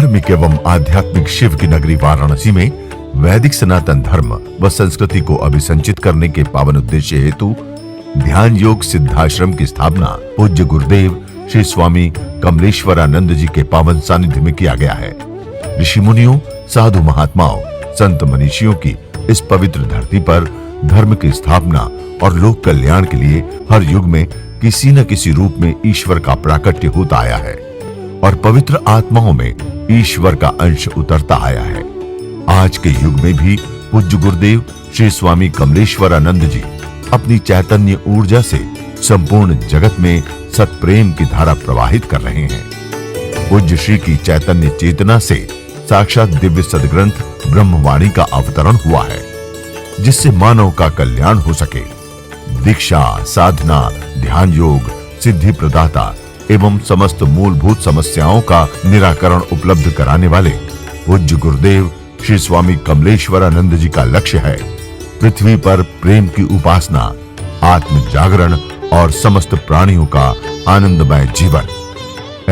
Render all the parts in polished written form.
धार्मिक एवं आध्यात्मिक शिव की नगरी वाराणसी में वैदिक सनातन धर्म व संस्कृति को अभिसंचित करने के पावन उद्देश्य हेतु ध्यान योग सिद्धाश्रम की स्थापना पूज्य गुरुदेव श्री स्वामी कमलेश्वरानंद जी के पावन सानिध्य में किया गया है। ऋषि मुनियों, साधु महात्माओं, संत मनीषियों की इस पवित्र धरती पर धर्म की स्थापना और लोक कल्याण के लिए हर युग में किसी न किसी रूप में ईश्वर का प्राकट्य होता आया है और पवित्र आत्माओं में ईश्वर का अंश उतरता आया है। आज के युग में भी पूज्य गुरुदेव श्री स्वामी कमलेश्वरानंद जी अपनी चैतन्य ऊर्जा से संपूर्ण जगत में सत्प्रेम की धारा प्रवाहित कर रहे हैं। पूज्य श्री की चैतन्य चेतना से साक्षात दिव्य सदग्रंथ ब्रह्मवाणी का अवतरण हुआ है, जिससे मानव का कल्याण हो सके। दीक्षा, साधना, ध्यान योग, सिद्धि प्रदाता एवं समस्त मूलभूत समस्याओं का निराकरण उपलब्ध कराने वाले पूज्य गुरुदेव श्री स्वामी कमलेश्वरानंद जी का लक्ष्य है पृथ्वी पर प्रेम की उपासना, आत्म जागरण और समस्त प्राणियों का आनंदमय जीवन।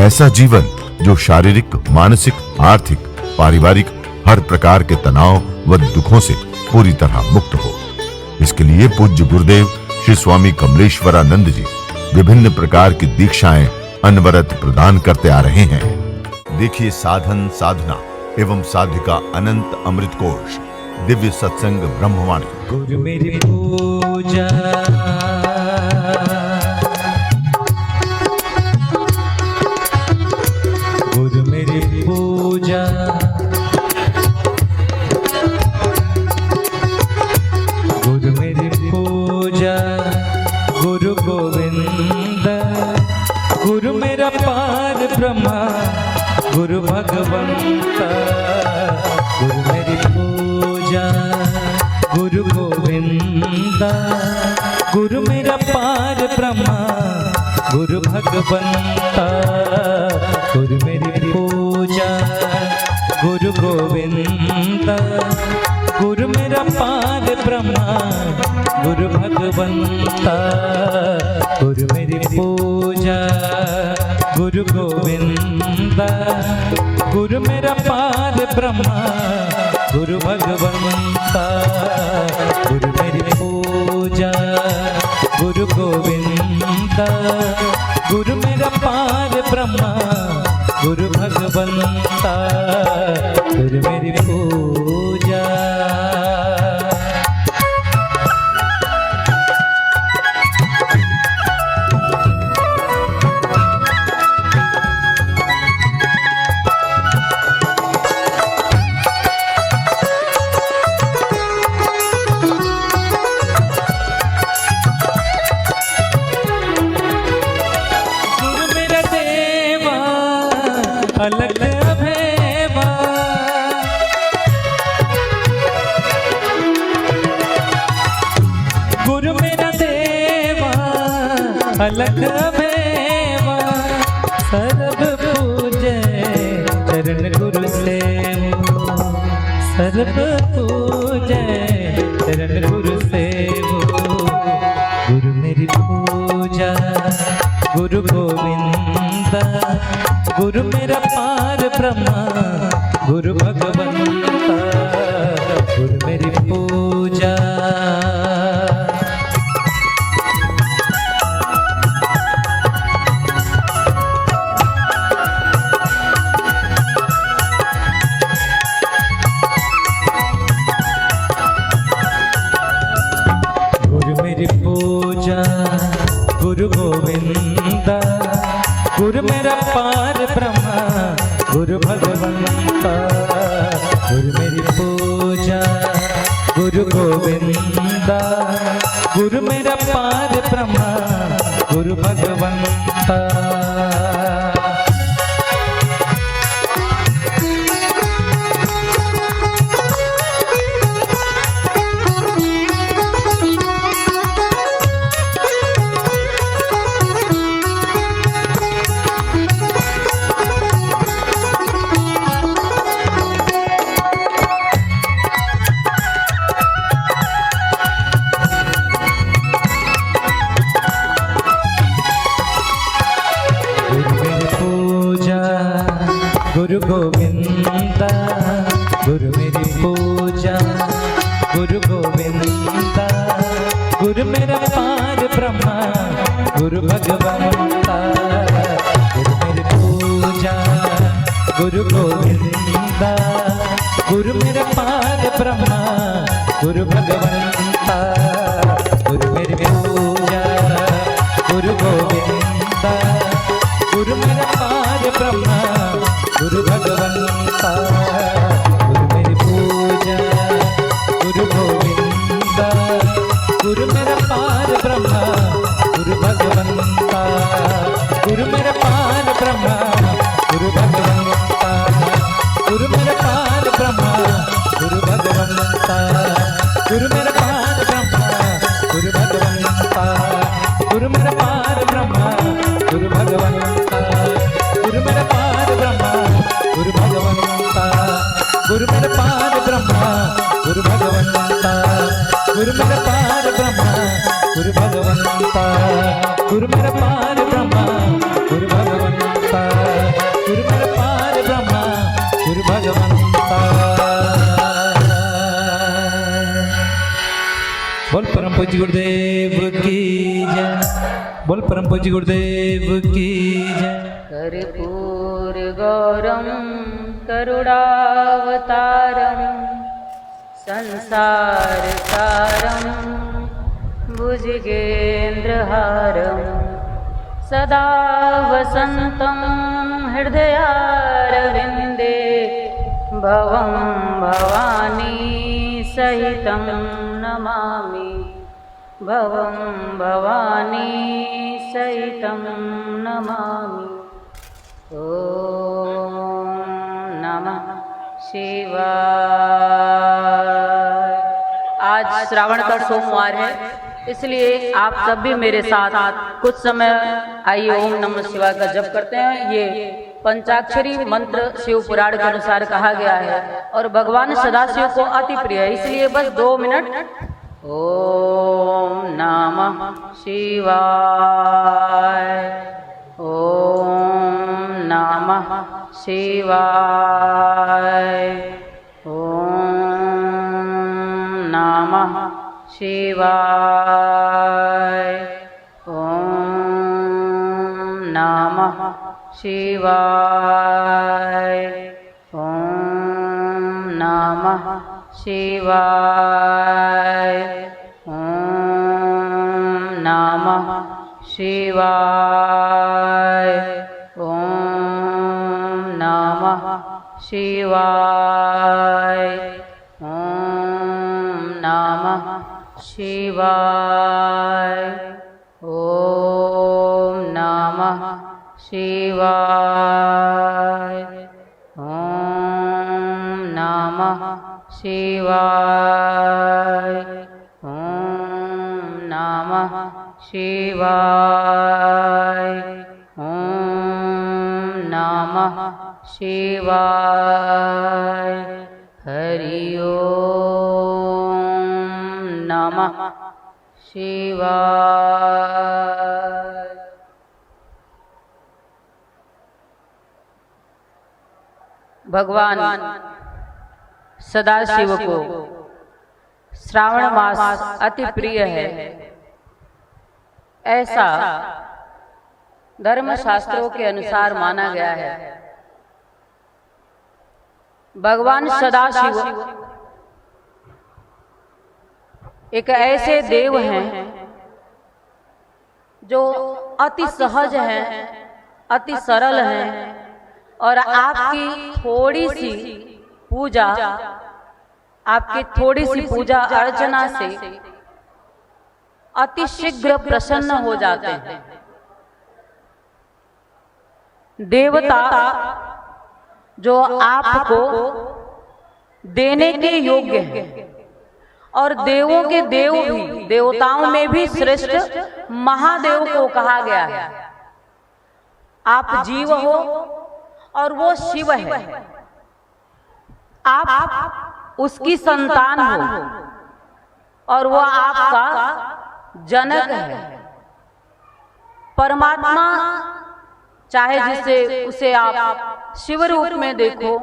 ऐसा जीवन जो शारीरिक, मानसिक, आर्थिक, पारिवारिक हर प्रकार के तनाव व दुखों से पूरी तरह मुक्त हो। इसके लिए पूज्य गुरुदेव श्री स्वामी कमलेश्वरानंद जी विभिन्न प्रकार की दीक्षाएं अनवरत प्रदान करते आ रहे हैं। देखिए साधन, साधना एवं साध्य का अनंत अमृत कोश दिव्य सत्संग ब्रह्मवाणी। गुरु मेरी पूजा, गुरु मेरी पूजा, गुरु मेरी पूजा, गुरु गोविंद, गुरु मेरा पार ब्रह्मा, गुरु भगवंत, गुरु मेरी पूजा, गुरु गोविंद, गुरु मेरा पार ब्रह्मा, गुरु भगवंत, गुरु मेरी पूजा, गुरु गोविंद, गुरु मेरा पार ब्रह्मा, गुरु भगवंत, गुरु मेरी पूजा, गुरु गोविंद, गुरु मेरा पार ब्रह्मा, गुरु भगवंत, गुरु मेरी पूजा, गुरु गोविंद, गुरु मेरा पार ब्रह्मा, गुरु भगवंत, गुरु मेरी पूजा। अलग भैवा, गुरु मेरा देवा, अलग भैवा, सर्व पूजे चरण गुरु सेवो, सर्व पूजे चरण गुरु सेवो, गुरु मेरी पूजा, गुरु गोविंद, गुरु मेरा पार ब्रह्मा, गुरु भगवंत, गुरु मेरी पूजा। गुरु मेरी पूजा, गुरु गोविंद, गुरु मेरा पार ब्रह्मा, गुरु भगवंत, गुरु मेरी पूजा, गुरु गोविंद, गुरु मेरा पार ब्रह्मा, गुरु भगवंत। गोविंद गुरु मेरी पूजा गुरु गोविंद गुरु मेरा पार ब्रह्मा गुरु भगवंता गुरु मेरी पूजा गुरु गोविंद गुरु मेरा पार ब्रह्मा गुरु भगवंता गुरु मेरी पूजा गुरु गोविंद गुरु मेरा पार ब्रह्मा गुरु भगवंता गुरु मेरी पूजा गुरु गोविंद गुरु मेरा पार ब्रह्मा गुरु भगवंता गुरु मेरा पार ब्रह्मा गुरु भगवंता गुरु मेरा पार ब्रह्मा गुरु भगवंता गुरु मेरा पार ब्रह्मा गुरु भगवंता गुरु मेरा पार ब्रह्मा गुरु भगवंता गुरु मेरा पार ब्रह्मा गुरु भगवंता गुरु मेरा पार ब्रह्मा गुरु भगवंता गुरु मेरा पार ब्रह्मा गुरु भगवंता गुरु मेरा पार ब्रह्मा गुरु भगवंता गुरु मेरा पार ब्रह्मा गुरु भगवंता। बोल परम पूज्य गुरुदेव की जय। बोल परम पूज्य गुरुदेव की जय। कर्पूर गौरम करुणावतारम संसार सारम भुजगेन्द्रहारम सदा वसन्तं हृदयारविन्दे भवं भवानी सहितं नमामि भवं भवानी सहितं नमामि। ॐ नमः शिवाय। आज श्रावण का सोमवार है, इसलिए आप सब भी मेरे साथ कुछ समय आइए ओम नमः शिवाय का जप करते हैं। ये पंचाक्षरी मंत्र शिव पुराण के अनुसार कहा गया है और भगवान सदाशिव को अति प्रिय है, इसलिए बस 2 मिनट। ओम नमः शिवाय ओम नमः शिवाय ओम नमः शिवाय ओम नमः शिवाय ओम नमः शिवाय ओम नमः शिवाय ओम नमः शिवाय ओम नमः शिवाय ओम नमः शिवाय ओम नमः शिवाय ओम नमः शिवाय ओम नमः शिवाय। हरि ओम नमः शिवाय। भगवान सदाशिव को श्रावण मास अति प्रिय है, ऐसा धर्म शास्त्रों के अनुसार माना गया है। भगवान सदाशिव एक ऐसे देव हैं जो अति सहज हैं, अति सरल हैं और आपकी थोड़ी सी पूजा, आपकी थोड़ी सी पूजा अर्चना से अति शीघ्र प्रसन्न हो जाते हैं। देवता जो आपको देने के योग्य हैं और देवों के देव भी, देवताओं में भी श्रेष्ठ महादेव को कहा गया है। आप जीव हो और वो शिव है, आप उसकी संतान हो और वो आपका जनक है। परमात्मा चाहे जिसे उसे आप शिव रूप में देखो,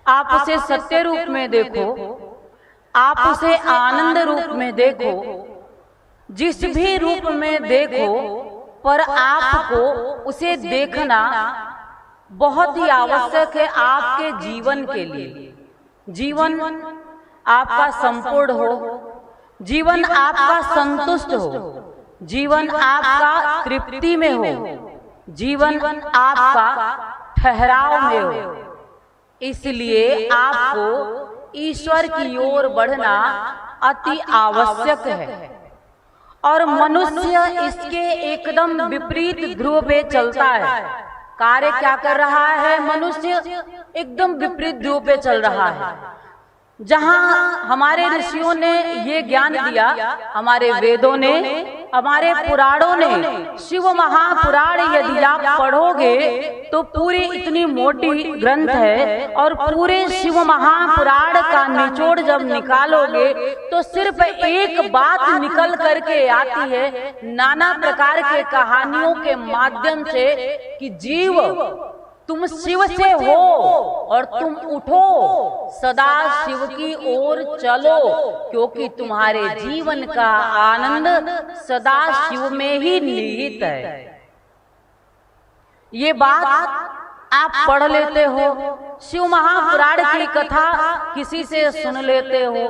आप उसे सत्य रूप में देखो, आप उसे आनंद रूप में देखो, जिस भी रूप में देखो, पर आपको उसे देखना बहुत ही आवश्यक है आपके जीवन के लिए। जीवन आपका संपूर्ण हो, जीवन आपका संतुष्ट हो, जीवन आपका तृप्ति में हो, जीवन आपका ठहराव में हो। इसलिए आपको ईश्वर की ओर बढ़ना अति आवश्यक है। और मनुष्य इसके एकदम विपरीत ध्रुव पे चलता है। कार्य क्या कर रहा है? मनुष्य एकदम विपरीत ध्रुव पे चल रहा है। जहां हमारे ऋषियों ने ये ज्ञान दिया, हमारे वेदों ने, हमारे पुराणों ने, शिव महापुराण यदि आप पढ़ोगे तो पूरी इतनी मोटी ग्रंथ है, और पूरे शिव महापुराण का निचोड़ जब निकालोगे तो सिर्फ एक बात निकल करके आती है, नाना प्रकार के कहानियों के माध्यम से, कि जीव तुम शिव से हो और तुम उठो, सदा शिव की ओर चलो, क्योंकि तुम्हारे जीवन का आनंद सदा शिव में ही निहित है। ये बात आप पढ़ लेते हो, शिव महापुराण की कथा किसी से सुन लेते हो,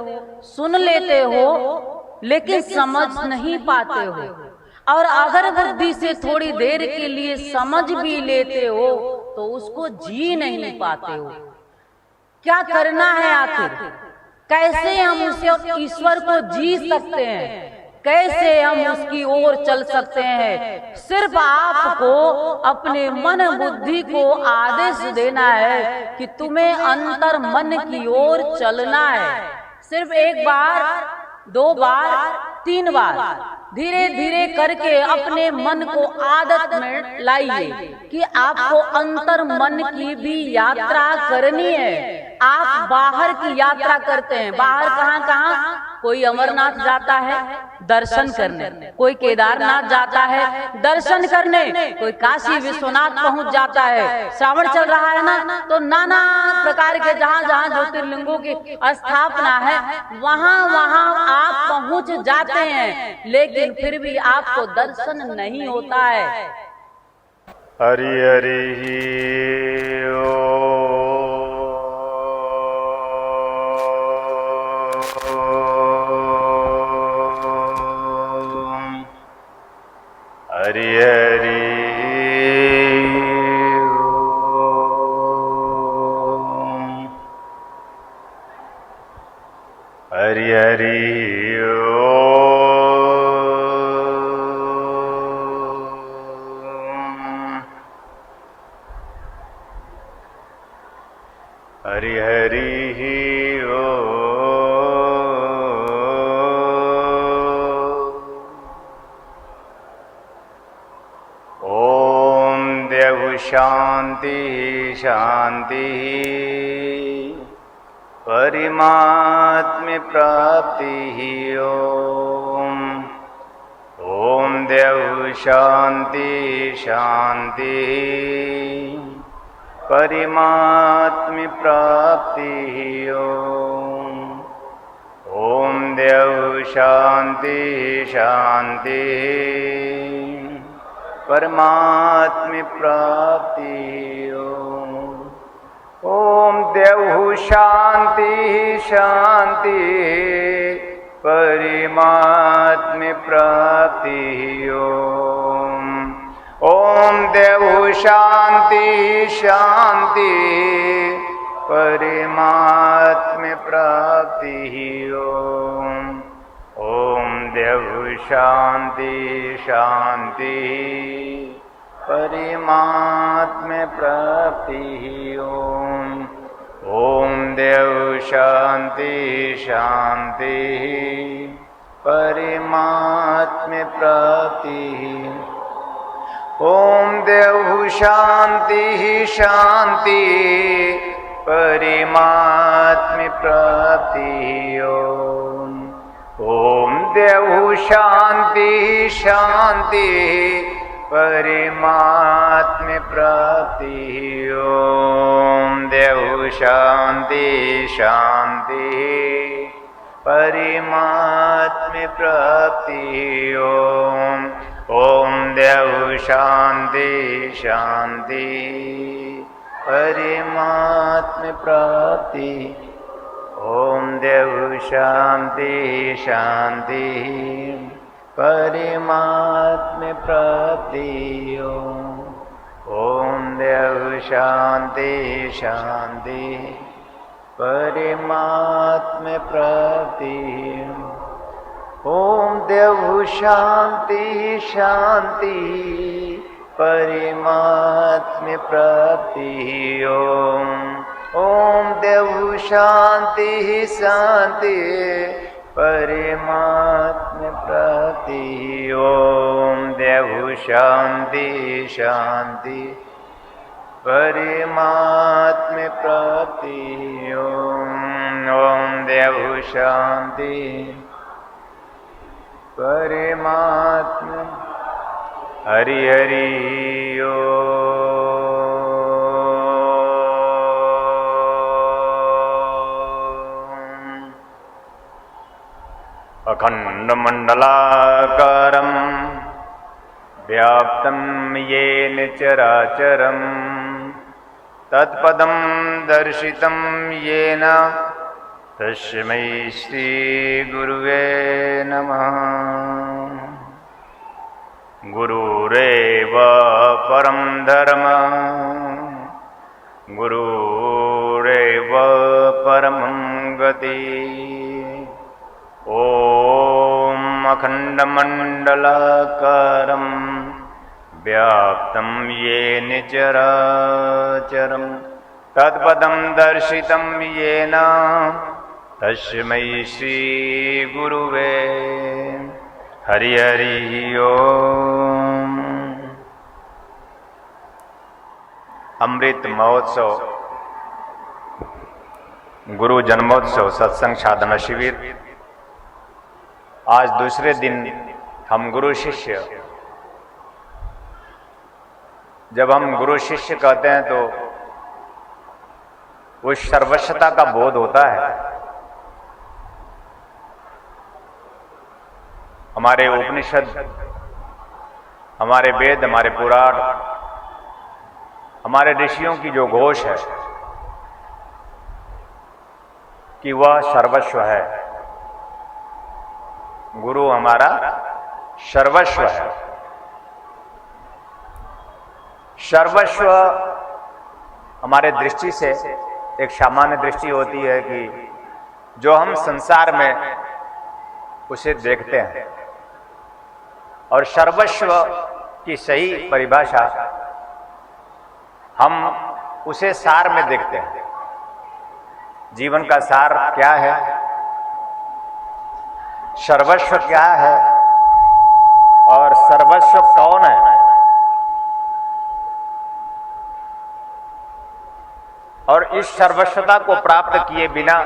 लेकिन समझ नहीं पाते हो। और अगर बुद्धि से थोड़ी देर के लिए समझ भी लेते हो तो उसको जी नहीं पाते हो। क्या करना है आखिर? कैसे हम उसे ईश्वर को जी सकते हैं? कैसे हम उसकी ओर चल सकते हैं? सिर्फ आपको अपने मन बुद्धि को आदेश देना है कि तुम्हें अंतर मन की ओर चलना है। सिर्फ एक बार, 2 बार, 3 बार धीरे धीरे करके अपने मन को आदत में लाइए कि आपको अंतर मन की भी यात्रा करनी है। आप बाहर की यात्रा करते हैं, बाहर कहाँ? कोई अमरनाथ जाता है दर्शन करने, कोई केदारनाथ जाता है दर्शन करने, कोई काशी विश्वनाथ पहुंच जाता है। श्रावण चल रहा है ना, तो नाना प्रकार के जहाँ ज्योतिर्लिंगों की स्थापना है वहाँ आप पहुंच जाते हैं, लेकिन फिर भी आपको दर्शन नहीं होता है। हरि हरि ओम। हरि हरि ओम। हरि हरि ओम। हरि हरि ओम। देव शांति शांति परमात्म प्राप्ति ओम। ओम देव शांति शांति परमात्म प्राप्ति ओम। ओम देव शांति शांति परमात्म प्राप्ति ओम। ओम देव शांति शांति परमात्म प्राप्ति ओम। ओम देव शांति शांति परमात्म प्राप्ति ओम। ओम देव शांति शांति परमात्म प्राप्ति ओम। ओम देव शांति शांति परमात्म प्राप्ति। ओम देव शांति शांति परमात्म प्राप्ति ओम। ओम देव शांति शांति परमात्म प्राप्ति। ओम देव शांति शांति परमात्म प्राप्ति। ओम देव शांति शांति परमात्म प्राप्ति। ओम देव शांति शांति परमात्म प्राप्ति। ओम देव शांति शांति परमात्म प्राप्ति। ओम देव शांति शांति परमात्म प्राप्ति। ओम देव शांति शांति परमात्म प्राप्ति। ओम देव शांति शांति परमात्म प्राप्ति। ओम देव शांति परमात्म। हरि हरि ओम। अखंड मंडलाकारं व्याप्तं येन चराचरं तत्पदं दर्शितं येन तस्मै श्री गुरुवे नमः। गुरुरेव परं धर्म गुरुरेव परमं गति। ओम अखंडमंडलाकारं व्याप्तं येन चराचरं तत्पदं दर्शितं येन तस्मै श्री गुरुवे हरि हरि ओम। अमृत महोत्सव गुरु जन्मोत्सव सत्संग साधना शिविर आज दूसरे दिन हम गुरु शिष्य, जब हम गुरु शिष्य कहते हैं तो उस सर्वस्वता का बोध होता है। हमारे उपनिषद, हमारे वेद, हमारे पुराण, हमारे ऋषियों की जो घोष है कि वह सर्वस्व है। गुरु हमारा सर्वस्व है। सर्वस्व हमारे दृष्टि से एक सामान्य दृष्टि होती है कि जो हम संसार में उसे देखते हैं, और सर्वस्व की सही परिभाषा हम उसे सार में देखते हैं। जीवन का सार क्या है, सर्वस्व क्या है और सर्वस्व कौन है, और इस सर्वस्वता को प्राप्त किए बिना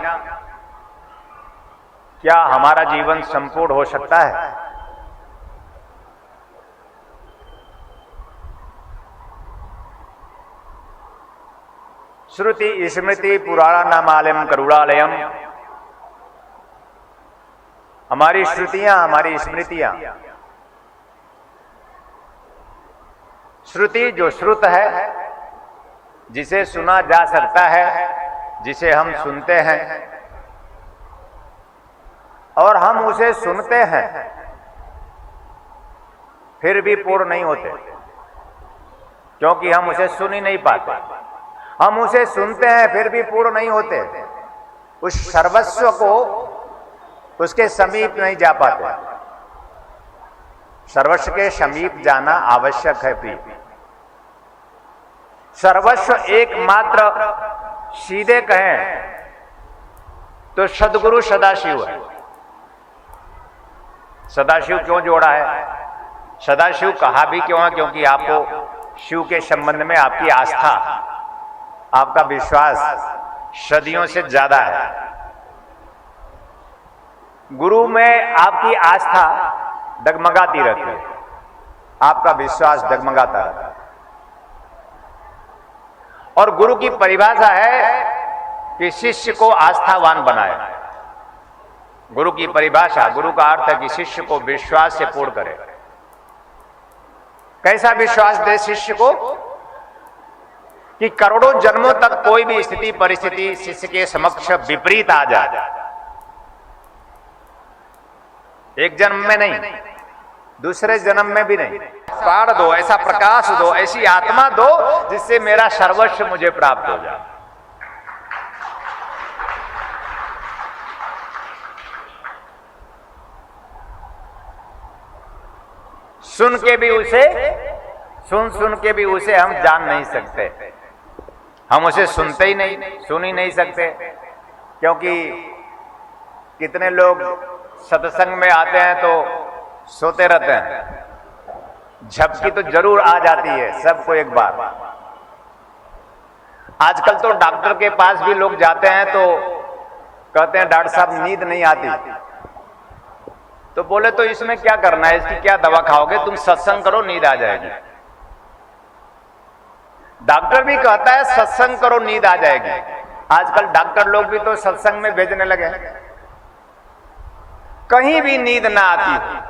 क्या हमारा जीवन संपूर्ण हो सकता है? श्रुति स्मृति पुराणानामालयम करुणालयम, हमारी श्रुतियां, हमारी स्मृतियां। श्रुति जो श्रुत है, जिसे सुना जा सकता है, जिसे हम सुनते हैं और हम उसे सुनते हैं फिर भी पूर्ण नहीं होते, क्योंकि हम उसे सुन ही नहीं पाते। हम उसे सुनते हैं फिर भी पूर्ण नहीं होते, उस सर्वस्व को उसके समीप नहीं जा पाते। सर्वस्व के समीप जाना आवश्यक है प्रिय। सर्वस्व एकमात्र सीधे कहें तो सदगुरु सदाशिव है। सदाशिव क्यों जोड़ा है? सदाशिव कहा भी क्यों है? क्योंकि आपको शिव के संबंध में आपकी आस्था, आपका विश्वास सदियों से ज्यादा है। गुरु में आपकी आस्था डगमगाती रहती है, आपका विश्वास डगमगाता रहता है। और गुरु की परिभाषा है कि शिष्य को आस्थावान बनाए। गुरु की परिभाषा, गुरु का अर्थ है कि शिष्य को विश्वास से पूर्ण करे। कैसा विश्वास दे शिष्य को? कि करोड़ों जन्मों तक कोई भी स्थिति परिस्थिति शिष्य के समक्ष विपरीत आ जाए, एक जन्म में नहीं, दूसरे जन्म में भी नहीं, प्राण दो, ऐसा प्रकाश दो, ऐसी आत्मा दो जिससे मेरा सर्वस्व मुझे प्राप्त हो जाए। सुन के भी उसे, सुन के भी उसे हम जान नहीं सकते। हम उसे सुनते ही नहीं, सुन ही नहीं सकते, क्योंकि कितने लोग सत्संग में आते हैं तो सोते रहते हैं। झपकी तो जरूर आ जाती है सबको एक बार। आजकल तो डॉक्टर के पास भी लोग जाते हैं तो कहते हैं डॉक्टर साहब नींद नहीं आती। तो बोले तो इसमें क्या करना है, इसकी क्या दवा खाओगे, तुम सत्संग करो नींद आ जाएगी। डॉक्टर भी कहता है सत्संग करो नींद आ जाएगी। आजकल डॉक्टर लोग भी तो सत्संग में भेजने लगे। कहीं भी नींद ना आती हो,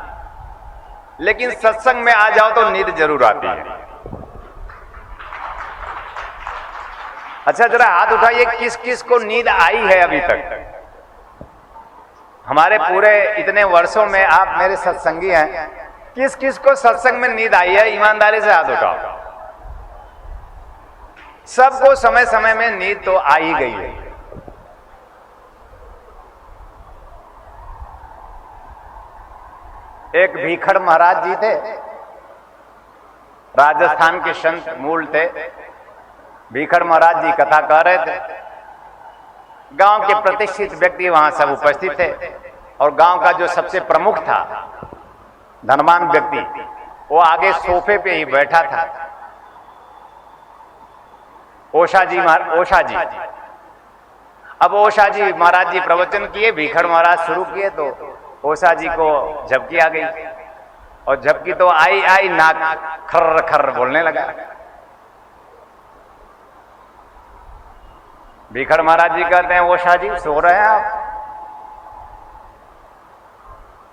लेकिन सत्संग में आ जाओ तो नींद जरूर आती है। अच्छा जरा हाथ उठाइए, किस किस को नींद आई है अभी तक? हमारे पूरे इतने वर्षों में आप मेरे सत्संगी हैं, किस किस को सत्संग में नींद आई है? ईमानदारी से हाथ उठाओ। सबको समय समय में नींद तो आ ही गई है। एक भीखड़ महाराज जी थे, राजस्थान के संत मूल थे। भीखड़ महाराज जी कथा कह रहे थे। गांव के प्रतिष्ठित व्यक्ति वहां सब उपस्थित थे, और गांव का जो सबसे प्रमुख था, धनवान व्यक्ति, वो आगे सोफे पे ही बैठा था। ओशा जी अब ओशा जी महाराज जी प्रवचन किए, भीखड़ महाराज शुरू किए, तो ओशा जी को झपकी आ गई, और झपकी तो आई नाक खर्र खर्र बोलने लगा। भीखड़ महाराज जी कहते हैं ओशा जी सो रहे हैं आप?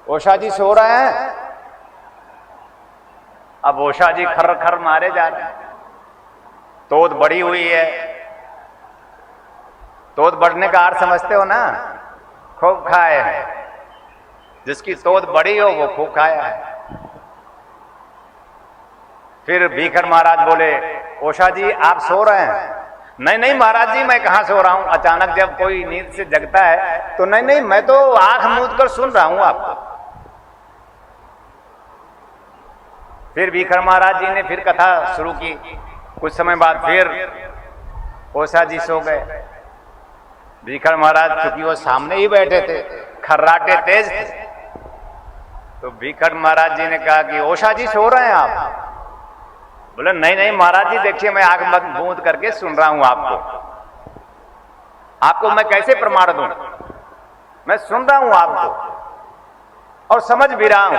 ओशा जी सो रहे हैं? अब ओशा जी खर्र खर्र मारे जा रहे हैं। तोद बड़ी हुई है। तोद बढ़ने का अर्थ समझते हो ना? खूब खाए है। जिसकी तोद बड़ी हो वो खूब खाया है। फिर भीखड़ महाराज बोले ओशा जी आप सो रहे हैं? नहीं नहीं महाराज जी मैं कहां सो रहा हूं। अचानक जब कोई नींद से जगता है तो नहीं नहीं मैं तो आंख मूंद कर सुन रहा हूं आपको। फिर भीखड़ महाराज जी ने फिर कथा शुरू की। कुछ समय बाद फिर ओशा जी सो गए। भीखड़ महाराज चूंकि वो सामने ही बैठे थे, खर्राटे तेज थे, तो भीखड़ महाराज जी ने कहा कि ओशा जी सो रहे हैं आप? बोले नहीं नहीं महाराज जी देखिए मैं आंख मत बूंद करके सुन रहा हूं आपको मैं कैसे प्रमाण दूं? मैं सुन रहा हूं आपको और समझ भी रहा हूं।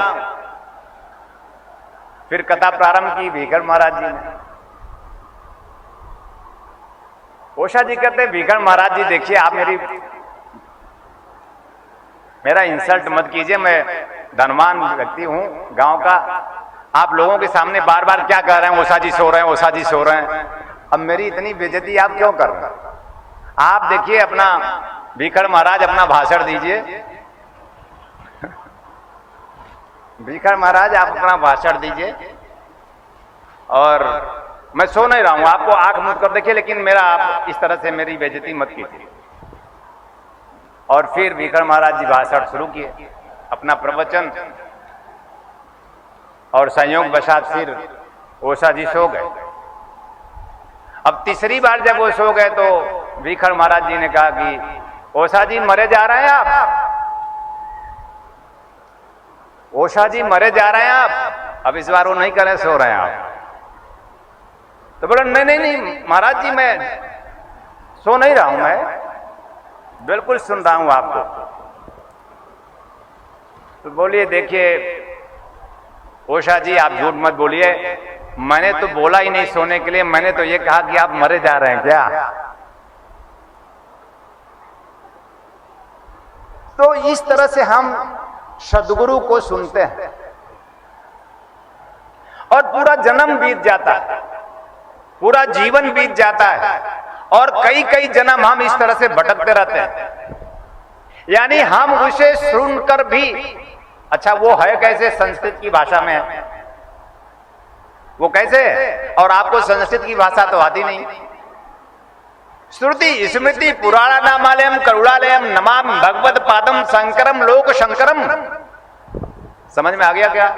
फिर कथा प्रारंभ की भीखड़ महाराज जी ने। ओशा जी कहते हैं भीखड़ महाराज जी देखिए आप मेरा इंसल्ट मत कीजिए, मैं धनवान व्यक्ति हूं गांव का। आप लोगों के सामने बार बार क्या कह रहे हैं ओशा जी सो रहे हैं, ओशा जी सो रहे हैं। अब मेरी इतनी बेइज्जती आप क्यों कर रहे हैं? आप देखिए अपना भीखड़ महाराज अपना भाषण दीजिए। भीखड़ महाराज आप अपना भाषण दीजिए। और मैं सो नहीं रहा हूं, आपको आंख मूंद कर देखिए, लेकिन मेरा आप इस तरह से मेरी बेइज्जती मत कीजिए। और फिर भीखड़ महाराज जी भाषण शुरू किए अपना प्रवचन, और संयोग वशात फिर ओशा जी सो गए। अब तीसरी बार जब वो सो गए तो भीखड़ महाराज जी ने कहा कि ओशा जी मरे जा रहे हैं आप? ओशा जी मरे जा रहे हैं आप? अब इस बार वो नहीं करें सो रहे हैं आप। तो बोले नहीं नहीं नहीं महाराज जी मैं सो नहीं रहा हूं, मैं बिल्कुल सुन रहा हूं आपको। तो बोलिए देखिए ओशा जी आप झूठ मत बोलिए, मैंने तो बोला ही नहीं सोने के लिए, मैंने तो ये कहा कि आप मरे जा रहे हैं क्या। तो इस तरह से हम सदगुरु को सुनते हैं और पूरा जन्म बीत जाता है, पूरा जीवन बीत जाता है और कई कई जन्म हम इस तरह से भटकते रहते हैं। यानी हम उसे सुनकर भी, अच्छा वो है कैसे, संस्कृत की भाषा में है, वो कैसे, और आपको संस्कृत की भाषा तो आती नहीं। श्रुति स्मृति पुराणानामालयम करुणालयम नमामि भगवत पादम शंकरम लोक शंकरम। समझ में आ गया क्या?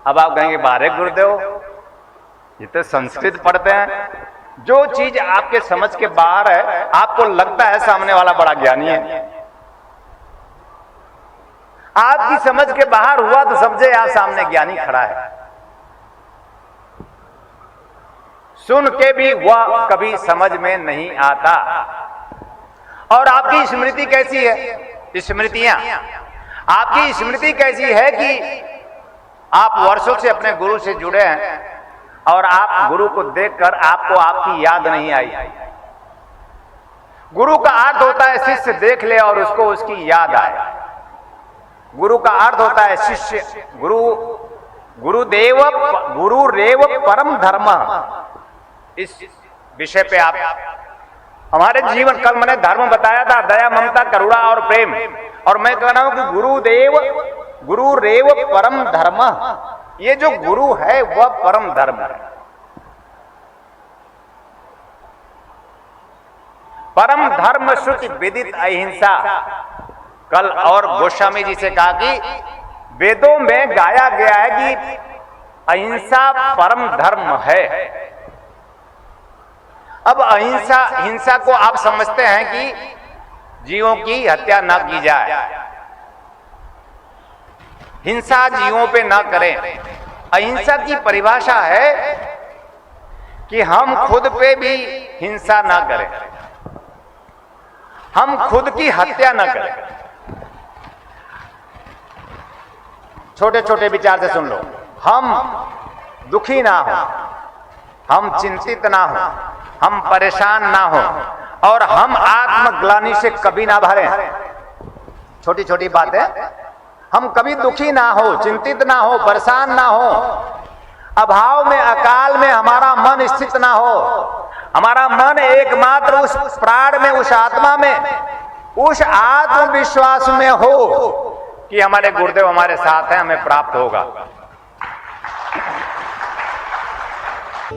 अब आप कहेंगे बारे गुरुदेव ये तो संस्कृत पढ़ते हैं। जो चीज आपके समझ के बाहर है, आपको लगता है सामने वाला बड़ा ज्ञानी है, आपकी समझ के बाहर हुआ तो समझे आप सामने ज्ञानी खड़ा है। सुन के भी वह कभी समझ में नहीं आता। और आपकी स्मृति कैसी है, स्मृतियां, आपकी स्मृति कैसी है कि आप वर्षों से अपने गुरु से जुड़े हैं और आप गुरु को देखकर आपको आपकी याद नहीं आई। गुरु का अर्थ होता है शिष्य देख ले और उसको उसकी याद आए। गुरु का अर्थ होता है शिष्य, गुरुदेव गुरुरेव परम धर्म। इस विषय पे आप हमारे जीवन, कल मैंने धर्म बताया था, दया ममता करुणा और प्रेम, और मैं कह रहा हूं कि गुरुदेव गुरुरेव परम धर्म। ये जो गुरु है वह परम धर्म है। परम धर्म श्रुति विदित अहिंसा। कल और गोस्वामी जी से कहा कि वेदों में गाया गया है कि अहिंसा परम धर्म है। अब अहिंसा, हिंसा को आप समझते हैं कि जीवों की हत्या न की जाए, हिंसा जीवों पे न करें। अहिंसा की परिभाषा है कि हम खुद पे भी हिंसा न करें, हम खुद की हत्या न करें। छोटे छोटे विचार से सुन लो। हम दुखी ना हो, हम चिंतित ना हो, हम परेशान ना हो और हम आत्मग्लानि से कभी ना भरें। छोटी छोटी बातें, हम कभी दुखी ना हो, चिंतित ना हो, परेशान ना हो, अभाव में अकाल में हमारा मन स्थित ना हो। हमारा मन एकमात्र उस प्राण में, उस आत्मा में, उस आत्मविश्वास में हो कि हमारे गुरुदेव हमारे साथ हैं, हमें प्राप्त होगा।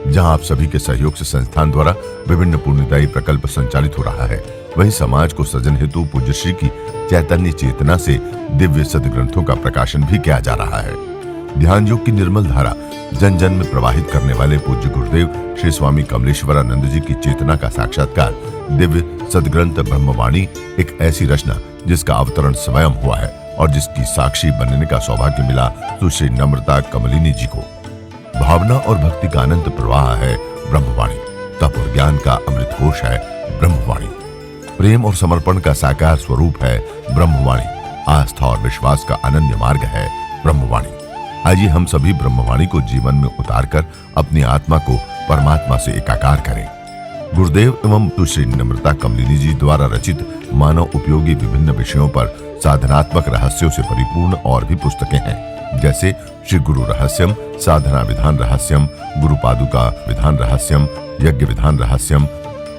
जहां आप सभी के सहयोग से संस्थान द्वारा विभिन्न पुण्यदायी प्रकल्प संचालित हो रहा है, वहीं समाज को सृजन हेतु पूज्य श्री की चैतन्य चेतना से दिव्य सदग्रंथों का प्रकाशन भी किया जा रहा है। ध्यान योग की निर्मल धारा जन जन में प्रवाहित करने वाले पूज्य गुरुदेव श्री स्वामी कमलेश्वरानंद जी की चेतना का साक्षात्कार दिव्य सदग्रंथ ब्रह्मवाणी, एक ऐसी रचना जिसका अवतरण स्वयं हुआ है और जिसकी साक्षी बनने का सौभाग्य मिला सुश्री नम्रता कमलिनी जी को। भावना और भक्ति का अनंत प्रवाह है ब्रह्मवाणी, तप और ज्ञान का अमृत कोश है ब्रह्मवाणी, प्रेम और समर्पण का साकार स्वरूप है ब्रह्मवाणी, आस्था और विश्वास का अनन्य मार्ग है ब्रह्मवाणी। आइए हम सभी ब्रह्मवाणी को जीवन में उतारकर अपनी आत्मा को परमात्मा से एकाकार करें। गुरुदेव एवं सुश्री नम्रता कमलिनी जी द्वारा रचित मानव उपयोगी विभिन्न विषयों पर साधनात्मक रहस्यों से परिपूर्ण और भी पुस्तकें हैं, जैसे श्री गुरु रहस्यम, साधना विधान रहस्यम, गुरु पादुका विधान रहस्यम, यज्ञ विधान रहस्यम,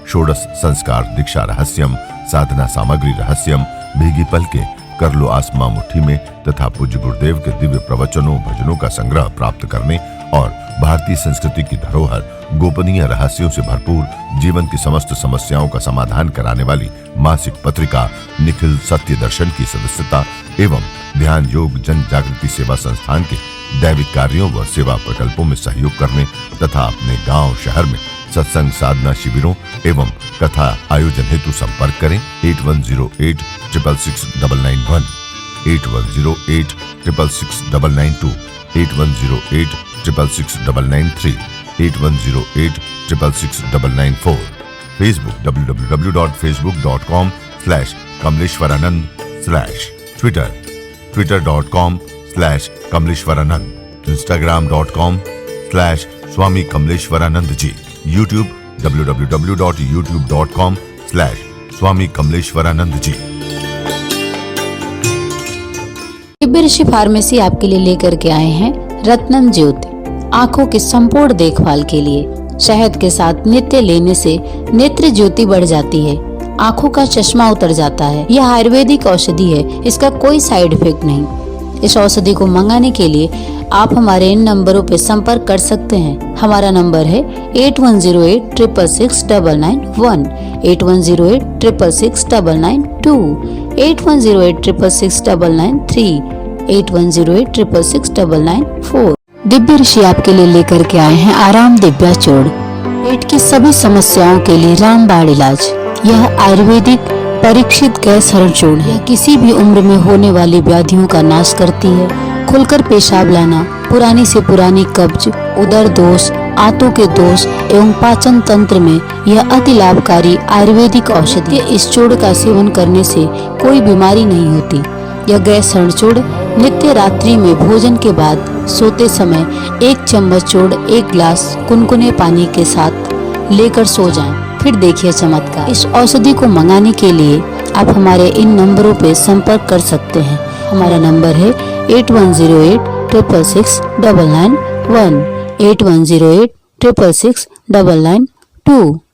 षोडश संस्कार दीक्षा रहस्यम, साधना सामग्री रहस्यम, भीगी पलके, कर लो आसमां मुट्ठी में तथा पूज्य गुरुदेव के दिव्य प्रवचनों भजनों का संग्रह प्राप्त करने और भारतीय संस्कृति की धरोहर गोपनीय रहस्यों से भरपूर जीवन की समस्त समस्याओं का समाधान कराने वाली मासिक पत्रिका निखिल सत्य दर्शन की सदस्यता एवं ध्यान योग जन जागृति सेवा संस्थान के दैविक कार्यों व सेवा प्रकल्पों में सहयोग करने तथा अपने गांव शहर में सत्संग साधना शिविरों एवं कथा आयोजन हेतु संपर्क करें 8108666991, 8108666992, 8108666993, 8108666994। Facebook www.facebook.com/kamleshwaranand/, Twitter twitter.com/kamleshwaranand, Instagram.com/Swami Kamleshwaranand ji, YouTube www.youtube.com/Swami Kamleshwaranand ji। Divya ऋषि फार्मेसी आपके लिए लेकर के आए हैं रत्नम ज्योति। आंखों की संपूर्ण देखभाल के लिए शहद के साथ नित्य लेने से नेत्र ज्योति बढ़ जाती है, आंखों का चश्मा उतर जाता है। यह आयुर्वेदिक औषधि है, इसका कोई साइड इफेक्ट नहीं। इस औषधि को मंगाने के लिए आप हमारे इन नंबरों पर संपर्क कर सकते हैं। हमारा नंबर है 8108666991, 8108666992, 8108666993, 8108666994। दिव्य ऋषि आपके लिए लेकर के आए हैं आराम दिव्या चूर्ण। पेट की सभी समस्याओं के लिए रामबाण इलाज। यह आयुर्वेदिक परीक्षित गैस हरण चूर्ण है। किसी भी उम्र में होने वाली व्याधियों का नाश करती है। खुलकर पेशाब लाना, पुरानी से पुरानी कब्ज, उदर दोष, आंतों के दोष एवं पाचन तंत्र में यह अति लाभकारी आयुर्वेदिक औषधि। इस चूर्ण का सेवन करने से कोई बीमारी नहीं होती। यह गैस हरण चूर्ण नित्य रात्रि में भोजन के बाद सोते समय 1 चम्मच चूर्ण 1 गिलास कुनकुने पानी के साथ लेकर सो जाएं। फिर देखिए चमत्कार। इस औषधि को मंगाने के लिए आप हमारे इन नंबरों पर संपर्क कर सकते हैं। हमारा नंबर है 8108666991, 8108666992।